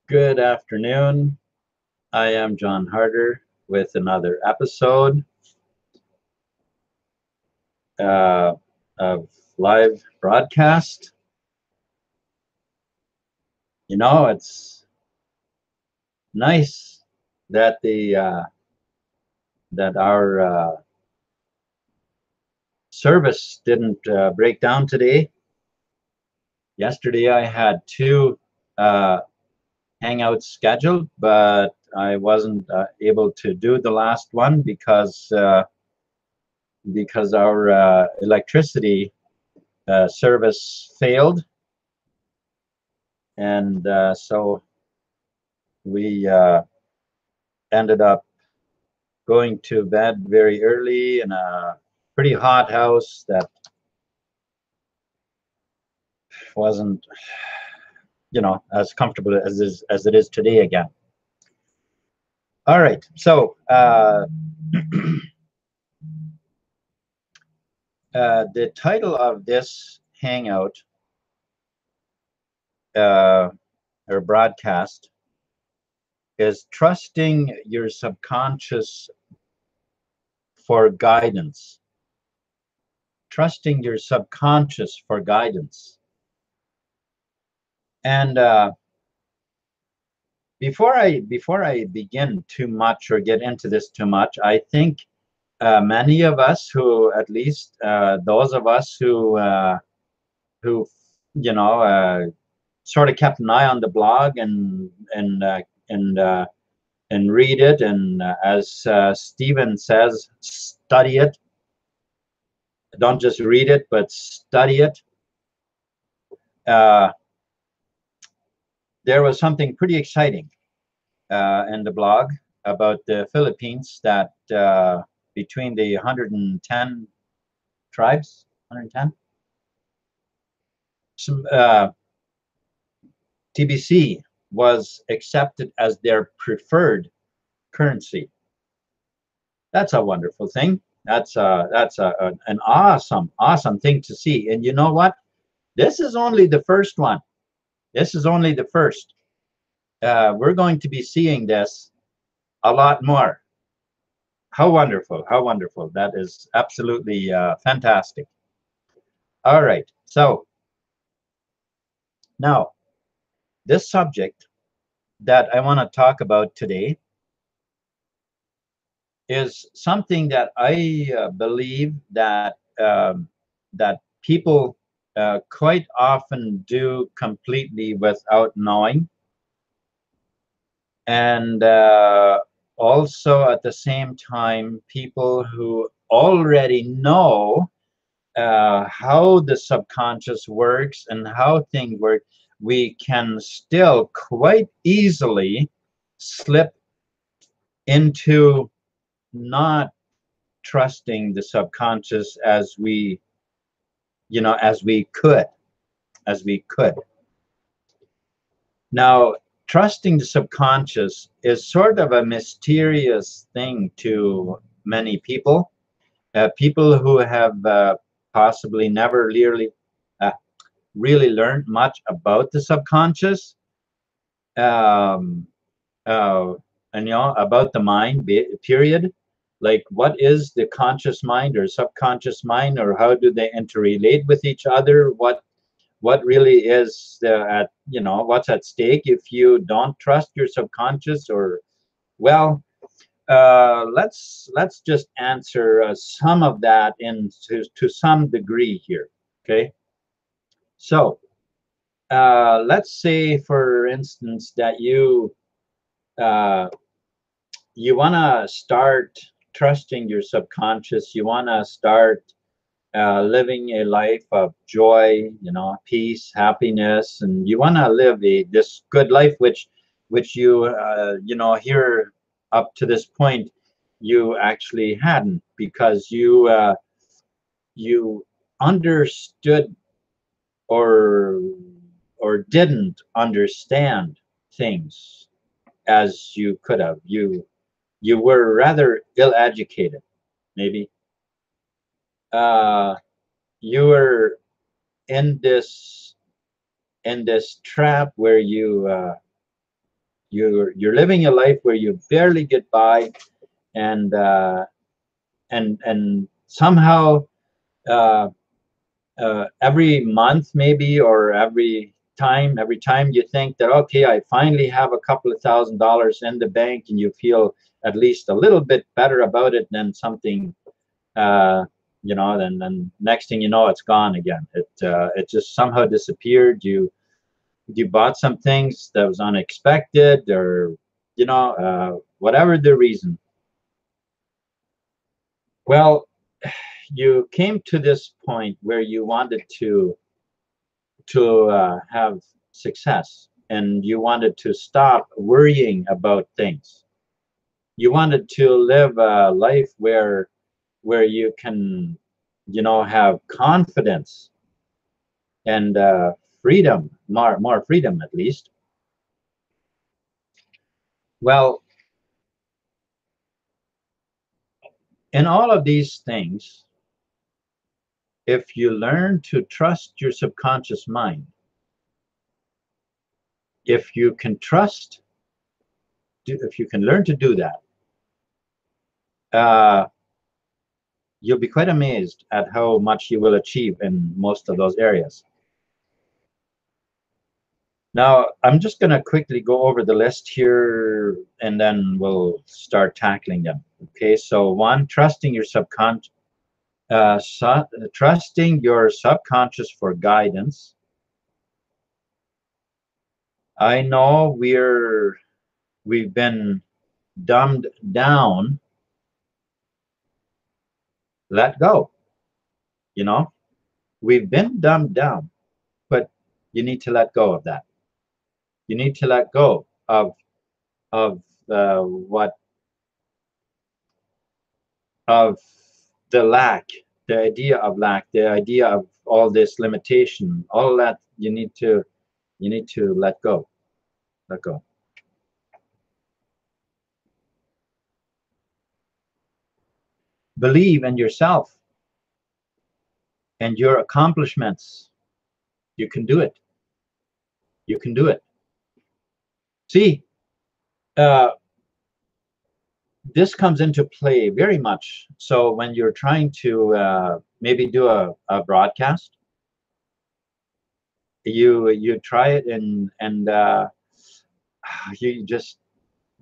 Good afternoon. I am John Harder with another episode uh, of live broadcast. It's nice that our service didn't break down today. Yesterday I had two uh, hangouts scheduled, but I wasn't able to do the last one because our electricity service failed, and so we ended up going to bed very early in a pretty hot house that wasn't, as comfortable as it is today again. All right, so the title of this hangout or broadcast is Trusting Your Subconscious for Guidance. Trusting your subconscious for guidance. And before I begin too much or get into this too much, I think many of us, who at least those of us who sort of kept an eye on the blog and read it, and as Stephen says, study it. Don't just read it, but study it. There was something pretty exciting in the blog about the Philippines, that between the 110 tribes, 110, some TBC was accepted as their preferred currency. That's a wonderful thing. That's an awesome thing to see. And you know what? This is only the first one. This is only the first. We're going to be seeing this a lot more. How wonderful. How wonderful. That is absolutely fantastic. All right. So now, this subject that I want to talk about today is something that I believe that people quite often do completely without knowing, and also at the same time, people who already know how the subconscious works and how things work, we can still quite easily slip into not trusting the subconscious as we could. Now, trusting the subconscious is sort of a mysterious thing to many people. People who have possibly never uh, really learned much about the subconscious, um, uh, and about the mind, period. Like, what is the conscious mind or subconscious mind, or how do they interrelate with each other? What really is what's at stake if you don't trust your subconscious? Or, well, let's just answer some of that to some degree here. Okay, so let's say, for instance, that uh, you want to start trusting your subconscious. You want to start living a life of joy, peace, happiness, and you want to live this good life, which here up to this point you actually hadn't, because you understood or didn't understand things as you could have. You were rather ill-educated, maybe. uh, you were in this trap where You're living a life where you barely get by, and somehow uh, every month maybe, or every time you think that, okay, I finally have a couple of $1,000s in the bank, and you feel at least a little bit better about it, than something then next thing you know, it's gone again. It just somehow disappeared. You bought some things that was unexpected, or whatever the reason. Well, you came to this point where you wanted to have success, and you wanted to stop worrying about things. You wanted to live a life where you can have confidence and freedom, more freedom at least. Well, in all of these things, if you learn to trust your subconscious mind, if you can learn to do that, you'll be quite amazed at how much you will achieve in most of those areas. Now, I'm just going to quickly go over the list here, and then we'll start tackling them. Okay, so 1, trusting your subconscious for guidance. I know we've been dumbed down. Let go. We've been dumbed down, but you need to let go of that. You need to let go of what of the lack, the idea of lack, the idea of all this limitation, all that. You need to let go. Let go. Believe in yourself and your accomplishments. You can do it. You can do it. See, this comes into play very much. So when you're trying to maybe do a broadcast, you try it, and you just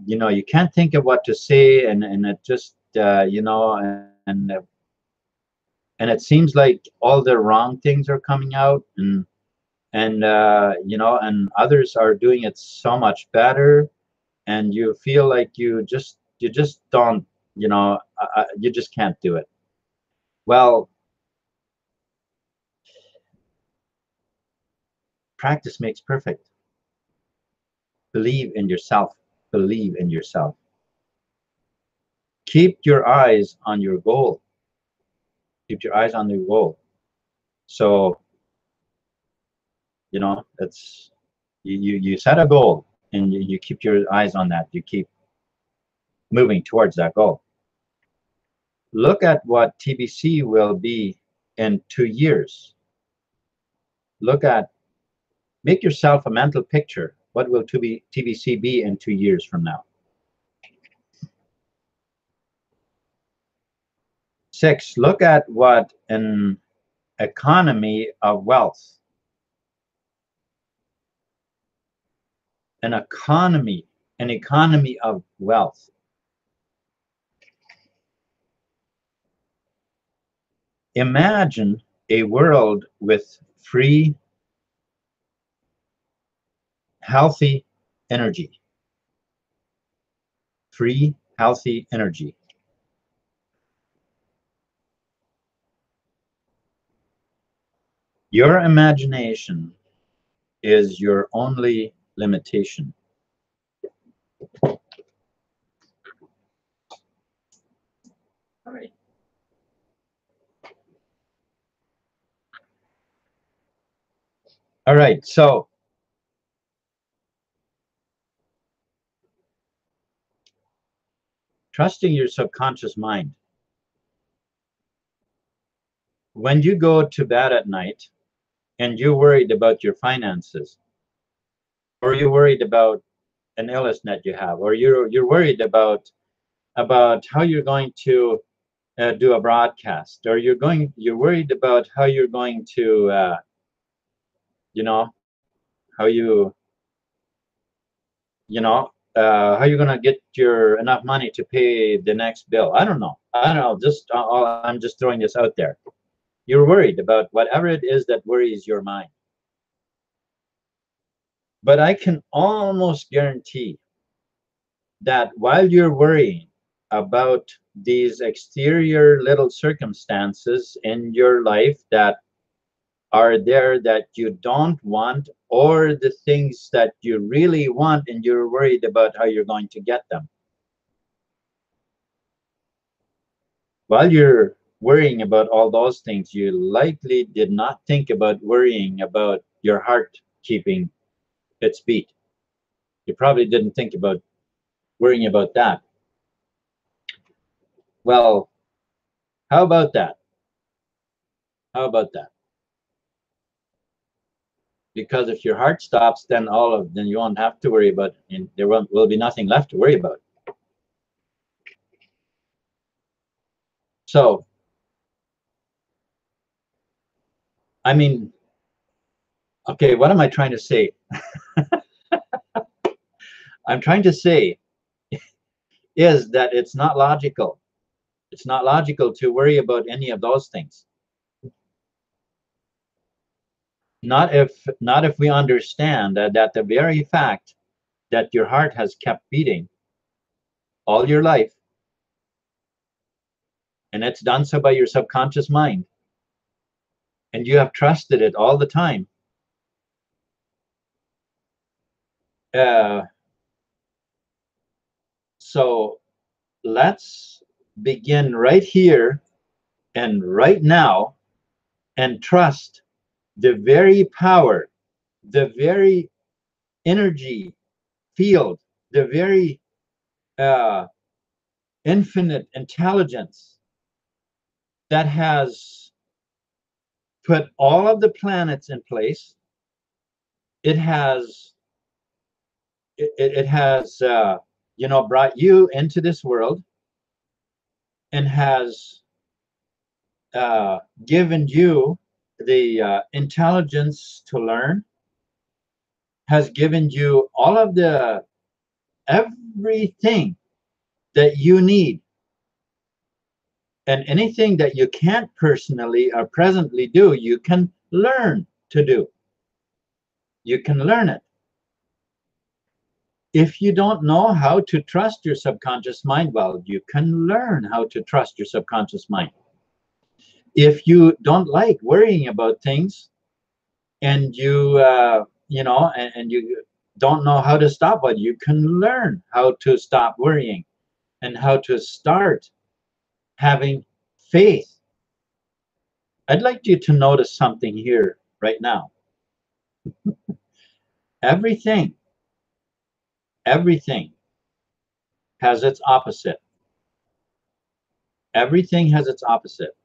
you can't think of what to say, and it just and it seems like all the wrong things are coming out, and and others are doing it so much better, and you feel like you just don't, you just can't do it. Well, practice makes perfect. Believe in yourself. Believe in yourself. Keep your eyes on your goal. Keep your eyes on your goal. So it's you set a goal, and you keep your eyes on that. You keep moving towards that goal. Look at what TBC will be in 2 years. Make yourself a mental picture. What will TBC be in 2 years from now? 6, look at what an economy of wealth. An economy of wealth. Imagine a world with free, healthy energy. Free, healthy energy. Your imagination is your only limitation. All right. All right, so trusting your subconscious mind. When you go to bed at night and you're worried about your finances, or you're worried about an illness that you have, or you're worried about how you're going to do a broadcast, or you're worried about how you're going to you know how you know how you're going to get your enough money to pay the next bill. I don't know. Just I'm just throwing this out there. You're worried about whatever it is that worries your mind. But I can almost guarantee that while you're worrying about these exterior little circumstances in your life that are there that you don't want, or the things that you really want and you're worried about how you're going to get them, while you're worrying about all those things, you likely did not think about worrying about your heart keeping its beat. You probably didn't think about worrying about that. Well, how about that? How about that? Because if your heart stops, then then you won't have to worry about, and there will be nothing left to worry about. So, I mean, okay, what am I trying to say? I'm trying to say is that it's not logical. It's not logical to worry about any of those things. Not if we understand that the very fact that your heart has kept beating all your life, and it's done so by your subconscious mind, and you have trusted it all the time. So let's begin right here and right now and trust the very power, the very energy field, the very infinite intelligence that has put all of the planets in place. It has brought you into this world, and has given you the intelligence to learn, has given you all of the everything that you need, and anything that you can't personally or presently do, you can learn to do. You can learn it. If you don't know how to trust your subconscious mind, well, you can learn how to trust your subconscious mind. If you don't like worrying about things, and you and you don't know how to stop it, you can learn how to stop worrying and how to start having faith. I'd like you to notice something here right now. Everything has its opposite. Everything has its opposite.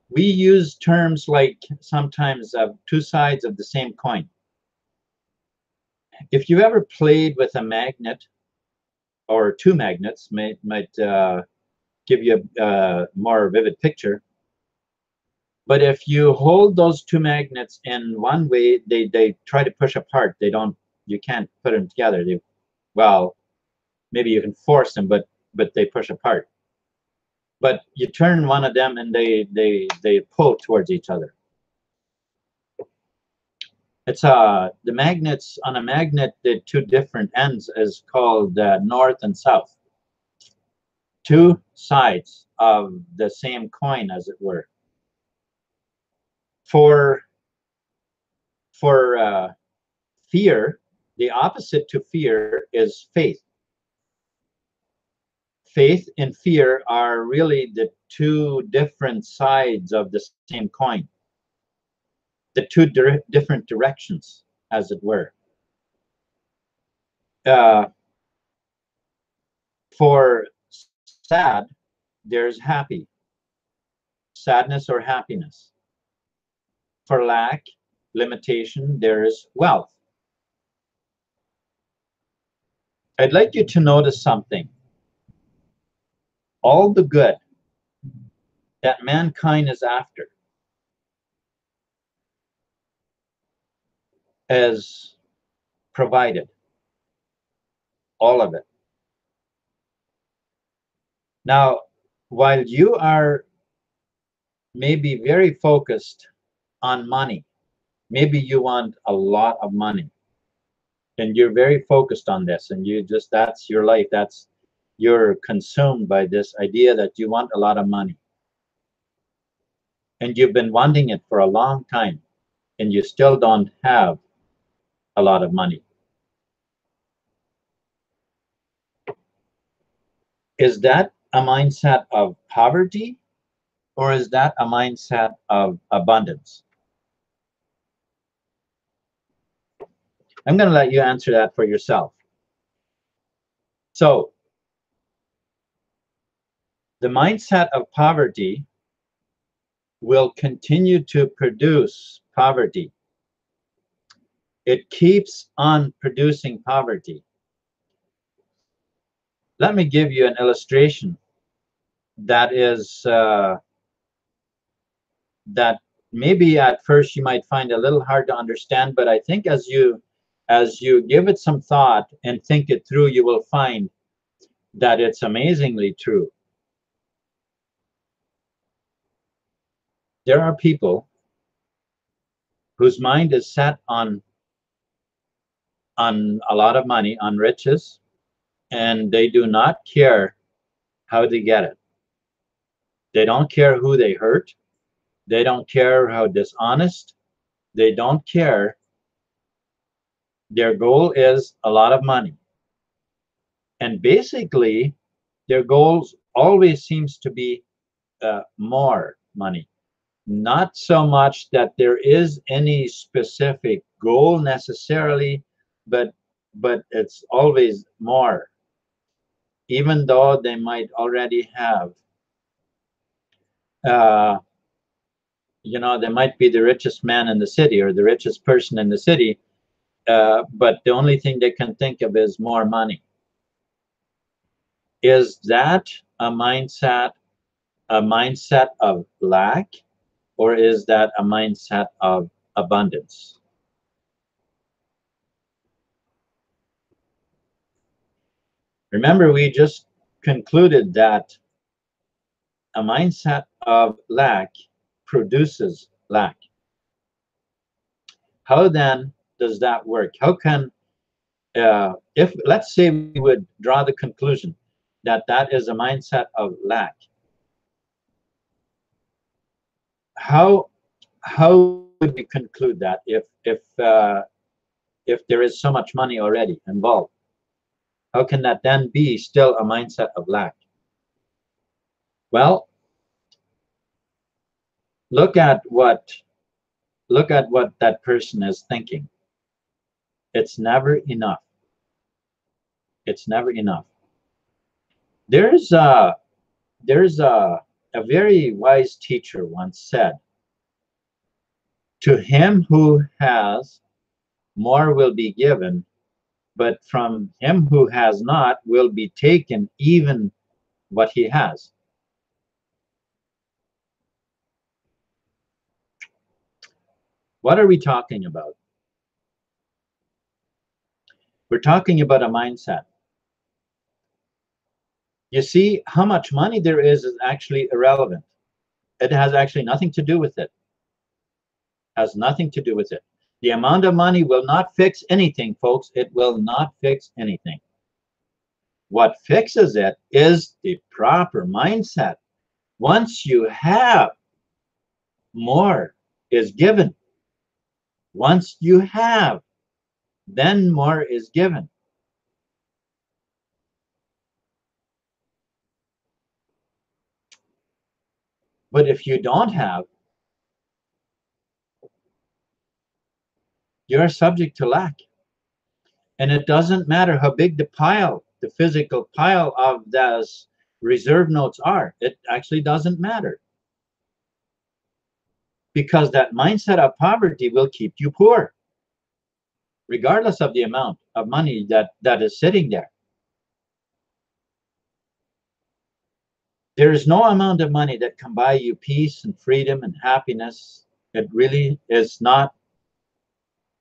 We use terms like sometimes two sides of the same coin. If you ever played with a magnet, or two magnets, might give you a more vivid picture. But if you hold those two magnets in one way, they try to push apart. You can't put them together. Well, maybe you can force them, but they push apart. But you turn one of them and they pull towards each other. It's the magnets on a magnet, the two different ends is called north and south. Two sides of the same coin, as it were. For fear, the opposite to fear is faith. Faith and fear are really the two different sides of the same coin, the two different directions, as it were. For sad, there's happy, sadness or happiness. For lack, limitation, there is wealth. I'd like you to notice something. All the good that mankind is after is provided, all of it. Now, while you are maybe very focused on money, maybe you want a lot of money, and you're very focused on this, and you just, that's your life, that's, you're consumed by this idea that you want a lot of money, and you've been wanting it for a long time, and you still don't have a lot of money. Is that a mindset of poverty, or is that a mindset of abundance? I'm going to let you answer that for yourself. So, the mindset of poverty will continue to produce poverty. It keeps on producing poverty. Let me give you an illustration that is that maybe at first you might find a little hard to understand, but I think as you give it some thought and think it through, you will find that it's amazingly true. There are people whose mind is set on a lot of money, on riches, and they do not care how they get it. They don't care who they hurt. They don't care how dishonest. They don't care. Their goal is a lot of money. And basically, their goals always seems to be more money. Not so much that there is any specific goal necessarily, but it's always more. Even though they might already have, you know, they might be the richest man in the city or the richest person in the city, but the only thing they can think of is more money. Is that a mindset of lack, or is that a mindset of abundance? Remember, we just concluded that a mindset of lack produces lack. How then does that work? How can, if, let's say we would draw the conclusion that that is a mindset of lack, how would we conclude that if there is so much money already involved? How can that then be still a mindset of lack? Well, look at what that person is thinking. It's never enough. It's never enough. There's a very wise teacher once said, "To him who has, more will be given, but from him who has not will be taken even what he has." What are we talking about? We're talking about a mindset. You see, how much money there is actually irrelevant. It has actually nothing to do with it. Has nothing to do with it. The amount of money will not fix anything, folks. It will not fix anything. What fixes it is the proper mindset. Once you have, more is given. Once you have, then more is given. But if you don't have, you're subject to lack. And it doesn't matter how big the pile, the physical pile of those reserve notes are. It actually doesn't matter. because that mindset of poverty will keep you poor, regardless of the amount of money that is sitting there. There is no amount of money that can buy you peace and freedom and happiness. It really is not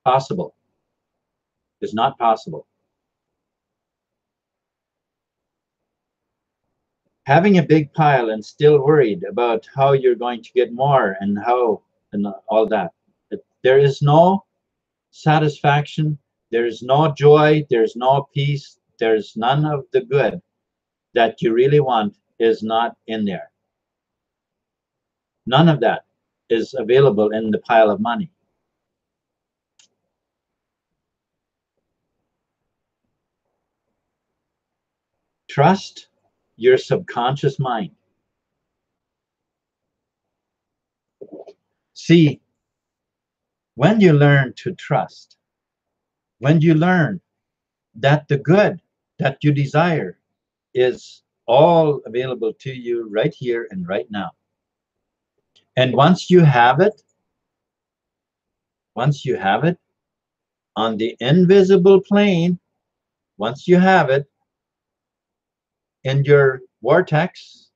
possible. It's not possible. Having a big pile and still worried about how you're going to get more and how and all that. There is no satisfaction. There's no joy. There's no peace. There's none of the good that you really want is not in there. None of that is available in the pile of money. Trust your subconscious mind. See, when you learn to trust, when you learn that the good that you desire is all available to you right here and right now. And once you have it on the invisible plane, once you have it in your vortex,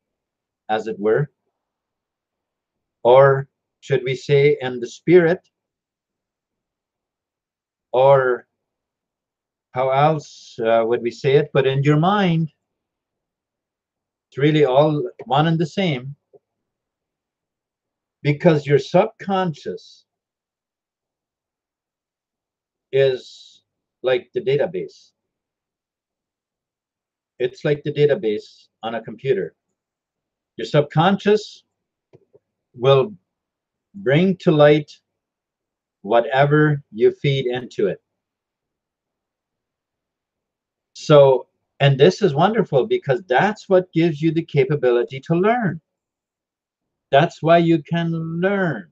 as it were, or should we say in the spirit, or how else would we say it, but in your mind, it's really all one and the same, because your subconscious is like the database. It's like the database on a computer. Your subconscious will bring to light whatever you feed into it. So, and this is wonderful because that's what gives you the capability to learn. That's why you can learn.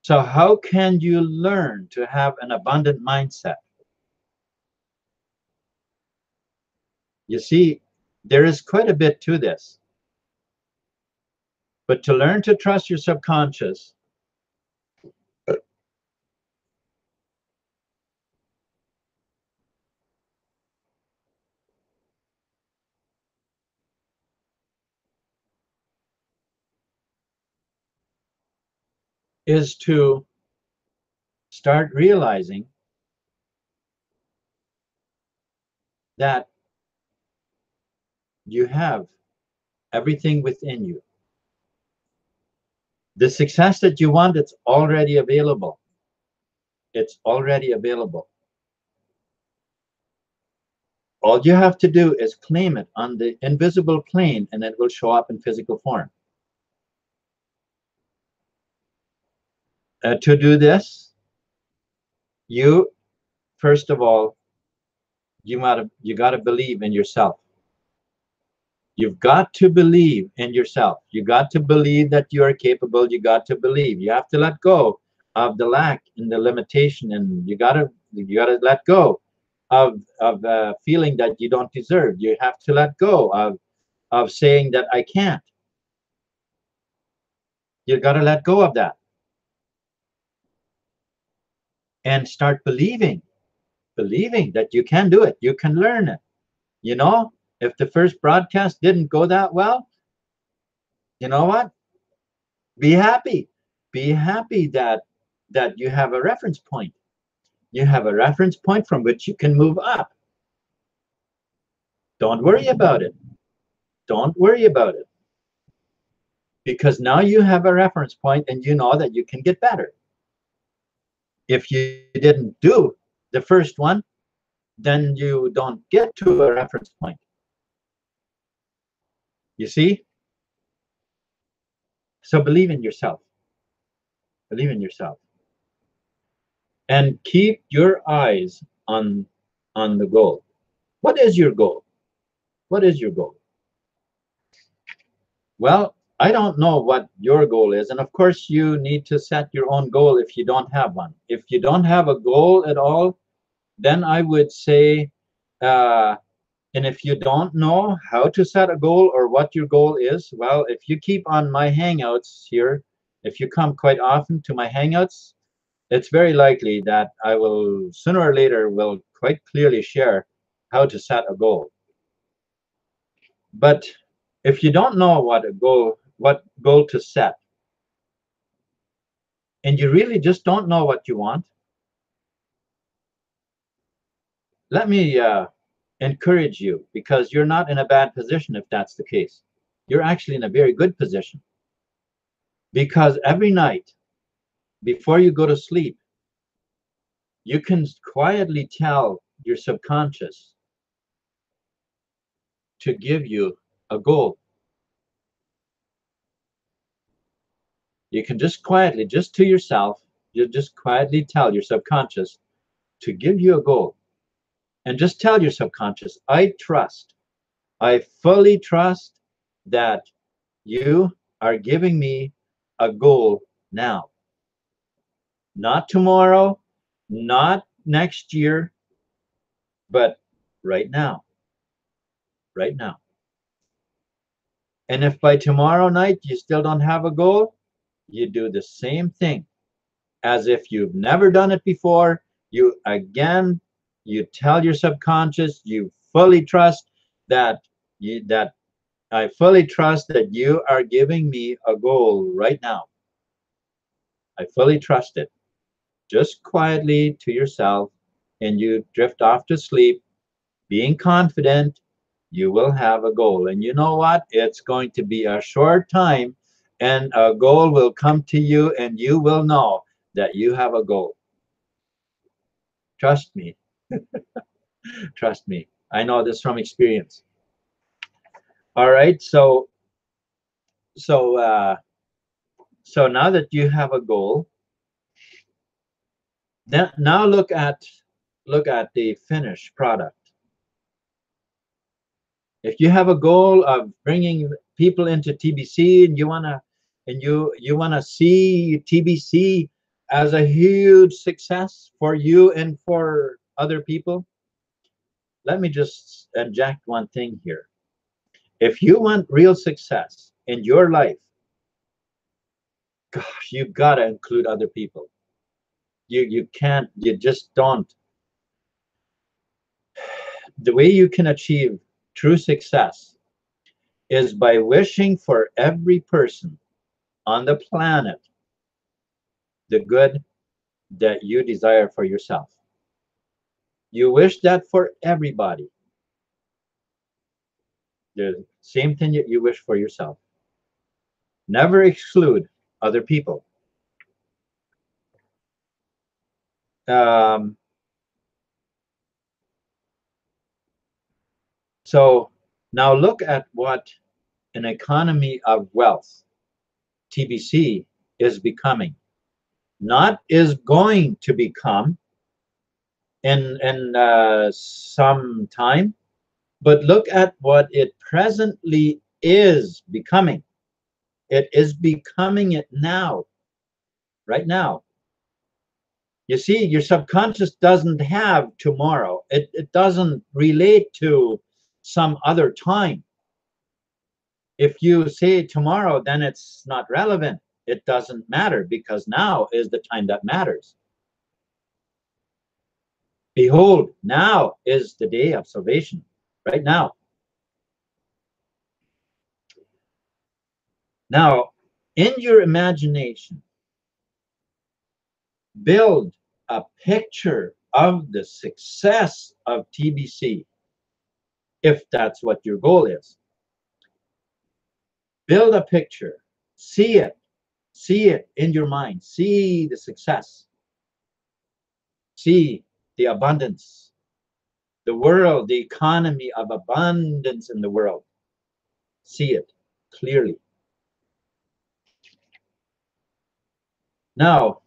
So how can you learn to have an abundant mindset? You see, there is quite a bit to this. But to learn to trust your subconscious is to start realizing that you have everything within you. The success that you want, it's already available. It's already available. All you have to do is claim it on the invisible plane, and it will show up in physical form. To do this, you, first of all, you got to believe in yourself. You've got to believe in yourself. You got to believe that you are capable. You got to believe. You have to let go of the lack and the limitation, and you got to let go of feeling that you don't deserve. You have to let go of saying that I can't. You got to let go of that and start believing that you can do it. You can learn it. You know, if the first broadcast didn't go that well, you know what? Be happy. Be happy that you have a reference point. You have a reference point from which you can move up. Don't worry about it. Don't worry about it. Because now you have a reference point and you know that you can get better. If you didn't do the first one, then you don't get to a reference point. You see? So believe in yourself. Believe in yourself. And keep your eyes on the goal. What is your goal? What is your goal? Well, I don't know what your goal is. And of course, you need to set your own goal if you don't have one. If you don't have a goal at all, then I would say, and if you don't know how to set a goal or what your goal is, well, if you keep on my hangouts here, if you come quite often to my hangouts, it's very likely that I will sooner or later will quite clearly share how to set a goal. But if you don't know what goal to set, and you really just don't know what you want, let me encourage you, because you're not in a bad position if that's the case. You're actually in a very good position, because every night before you go to sleep, you can quietly tell your subconscious to give you a goal. You can just quietly, just to yourself, you just quietly tell your subconscious to give you a goal. And just tell your subconscious, I fully trust that you are giving me a goal now. Not tomorrow, not next year, but right now. Right now. And if by tomorrow night you still don't have a goal, you do the same thing as if you've never done it before. You tell your subconscious, you fully trust that I fully trust that you are giving me a goal right now. I fully trust it. Just quietly to yourself, and you drift off to sleep, being confident you will have a goal. And you know what? It's going to be a short time, and a goal will come to you, and you will know that you have a goal. Trust me. Trust me. I know this from experience. All right. So now that you have a goal, then now look at the finished product. If you have a goal of bringing people into TBC, and you wanna see TBC as a huge success for you and for other people, let me just inject one thing here. If you want real success in your life, gosh, you gotta include other people. You can't, you just don't. The way you can achieve true success is by wishing for every person on the planet the good that you desire for yourself. You wish that for everybody. The same thing that you wish for yourself. Never exclude other people. So now look at what an economy of wealth, TBC, is becoming. Not is going to become in some time, but look at what it presently is becoming. It is becoming it now, right now. You see, your subconscious doesn't have tomorrow. It doesn't relate to some other time. If you say tomorrow, then it's not relevant. It doesn't matter, because now is the time that matters. Behold, now is the day of salvation, right now. Now, in your imagination, build a picture of the success of TBC, if that's what your goal is. Build a picture, see it in your mind, see the success, see the abundance, the world, the economy of abundance in the world. See it clearly. Now,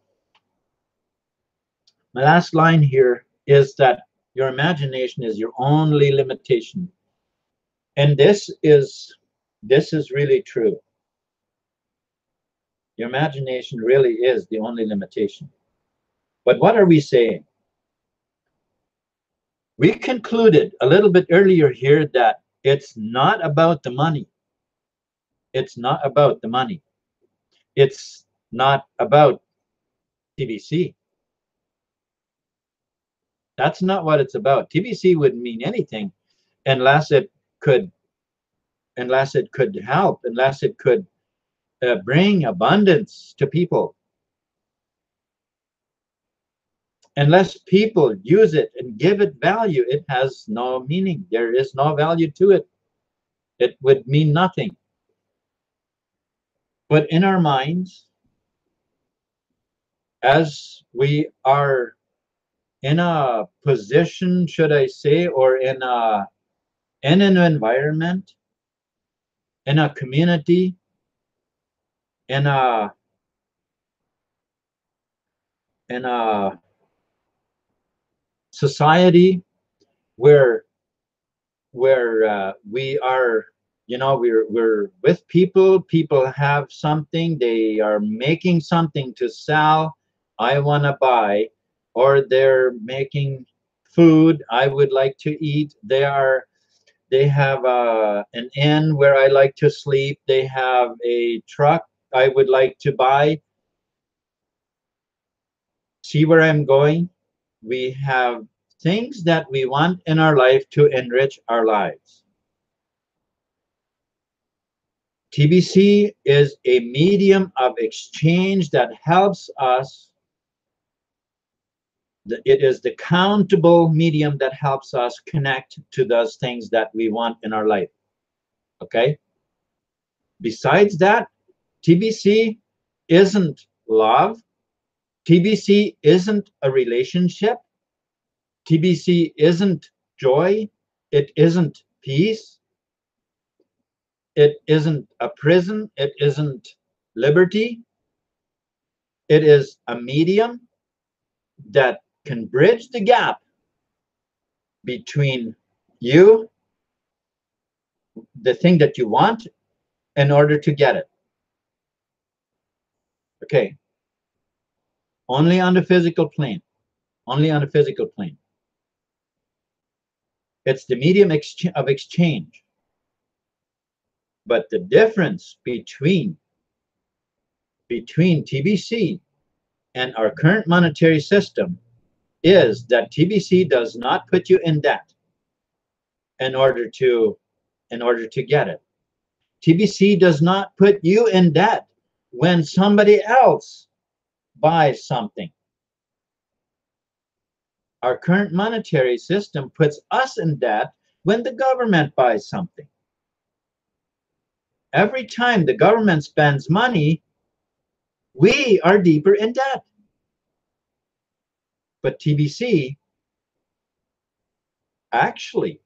my last line here is that your imagination is your only limitation. And this is really true. Your imagination really is the only limitation. But what are we saying? We concluded a little bit earlier here that it's not about the money. It's not about the money. It's not about TBC. That's not what it's about. TBC wouldn't mean anything unless it could, help, unless it could bring abundance to people. Unless people use it and give it value, it has no meaning. There is no value to it. It would mean nothing. But in our minds, as we are in a position, should I say, or in an environment, in a community, in a society where we are, we're with people. People have something, they are making something to sell, I want to buy, or they're making food I would like to eat. They have an inn where I like to sleep. They have a truck I would like to buy. See where I'm going? We have things that we want in our life to enrich our lives. TBC is a medium of exchange that helps us. It is the countable medium that helps us connect to those things that we want in our life. Okay? Besides that, TBC isn't love. TBC isn't a relationship. TBC isn't joy. It isn't peace. It isn't a prison. It isn't liberty. It is a medium that can bridge the gap between you, the thing that you want, in order to get it. Okay. Only on the physical plane. Only on the physical plane. It's the medium of exchange. But the difference between TBC and our current monetary system is that TBC does not put you in debt in order to get it. TBC does not put you in debt when somebody else buys something. Our current monetary system puts us in debt when the government buys something. Every time the government spends money, we are deeper in debt. But TBC actually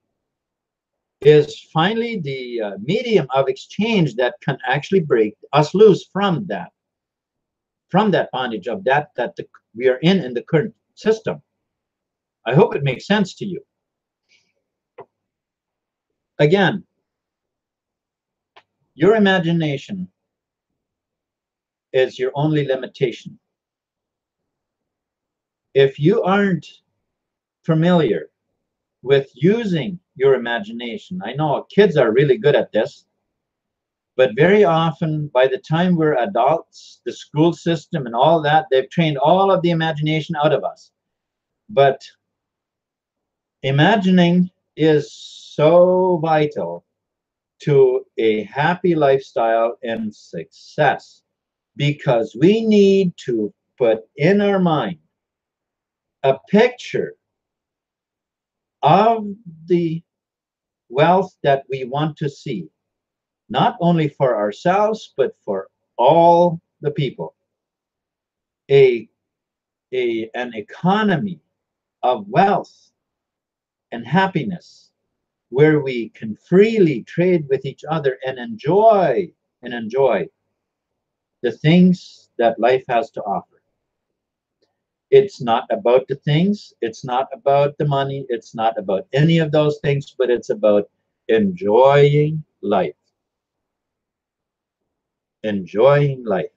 is finally the medium of exchange that can actually break us loose from that bondage of that we are in the current system. I hope it makes sense to you. Again, your imagination is your only limitation. If you aren't familiar with using your imagination, I know kids are really good at this, but very often by the time we're adults, the school system and all that, they've trained all of the imagination out of us. But imagining is so vital to a happy lifestyle and success, because we need to put in our mind a picture of the wealth that we want to see, not only for ourselves, but for all the people. An economy of wealth and happiness where we can freely trade with each other and enjoy the things that life has to offer. It's not about the things, it's not about the money, it's not about any of those things, but it's about enjoying life. Enjoying life.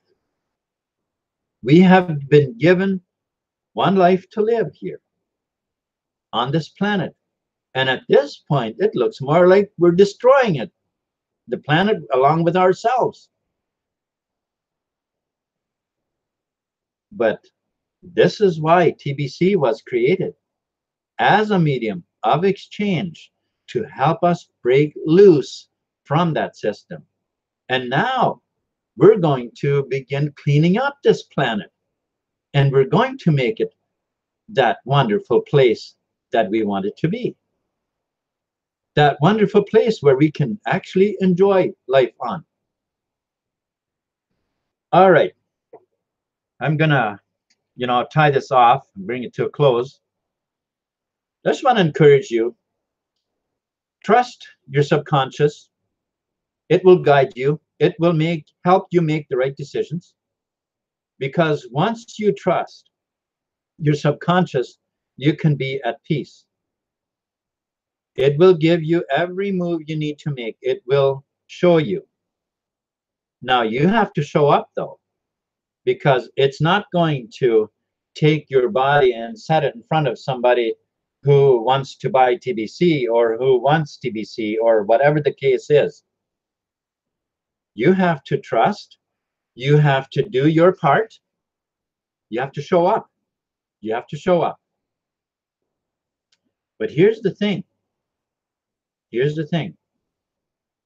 We have been given one life to live here on this planet. And at this point, it looks more like we're destroying it, the planet along with ourselves. But this is why TBC was created, as a medium of exchange to help us break loose from that system. And now we're going to begin cleaning up this planet, and we're going to make it that wonderful place that we want it to be. That wonderful place where we can actually enjoy life on. All right. I'm gonna, tie this off and bring it to a close. I just want to encourage you. Trust your subconscious. It will guide you. It will help you make the right decisions. Because once you trust your subconscious, you can be at peace. It will give you every move you need to make. It will show you. Now you have to show up though, because it's not going to take your body and set it in front of somebody who wants to buy TBC or who wants TBC or whatever the case is. You have to trust. You have to do your part. You have to show up. You have to show up. But here's the thing. Here's the thing.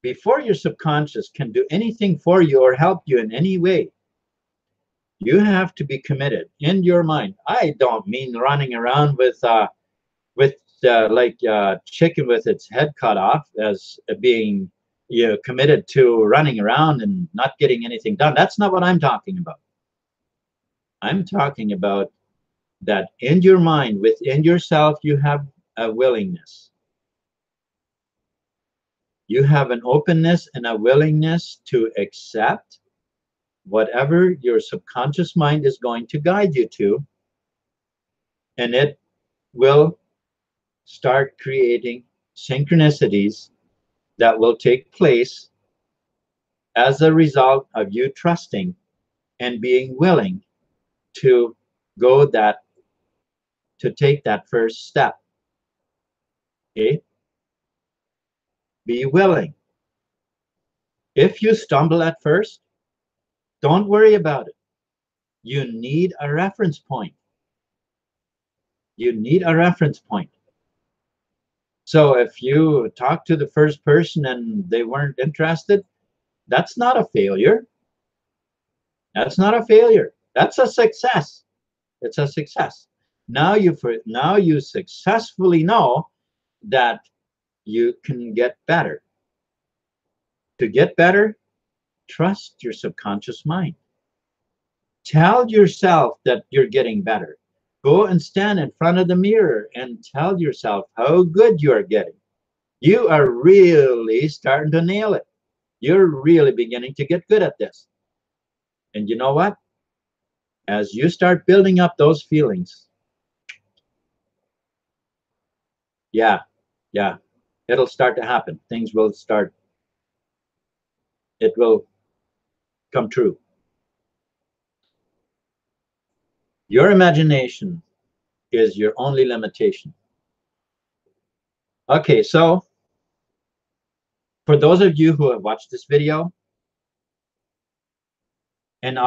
Before your subconscious can do anything for you or help you in any way, you have to be committed in your mind. I don't mean running around with like chicken with its head cut off as being committed to running around and not getting anything done. That's not what I'm talking about. I'm talking about that in your mind, within yourself, you have a willingness. You have an openness and a willingness to accept whatever your subconscious mind is going to guide you to, and it will start creating synchronicities that will take place as a result of you trusting and being willing to take that first step. Okay? Be willing. If you stumble at first, don't worry about it. You need a reference point. You need a reference point. So if you talk to the first person and they weren't interested, that's not a failure. That's not a failure. That's a success. It's a success. Now you successfully know that you can get better. To get better, trust your subconscious mind. Tell yourself that you're getting better. Go and stand in front of the mirror and tell yourself how good you are getting. You are really starting to nail it. You're really beginning to get good at this. And you know what? As you start building up those feelings, yeah, it'll start to happen. Things will start. It will come true. Your imagination is your only limitation. Okay, so for those of you who have watched this video and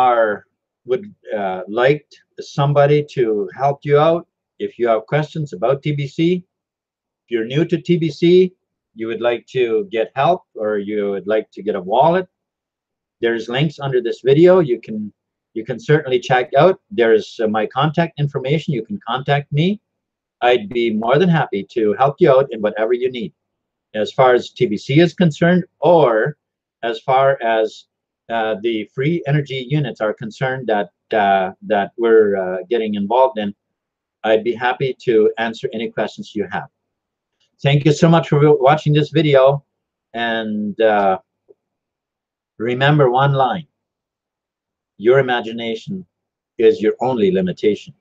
would like somebody to help you out, if you have questions about TBC, if you're new to TBC, you would like to get help or you would like to get a wallet, there's links under this video. You can certainly check out. There's my contact information. You can contact me. I'd be more than happy to help you out in whatever you need, as far as TBC is concerned, or as far as the free energy units are concerned that we're getting involved in. I'd be happy to answer any questions you have. Thank you so much for watching this video, and remember one line: your imagination is your only limitation.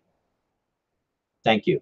Thank you.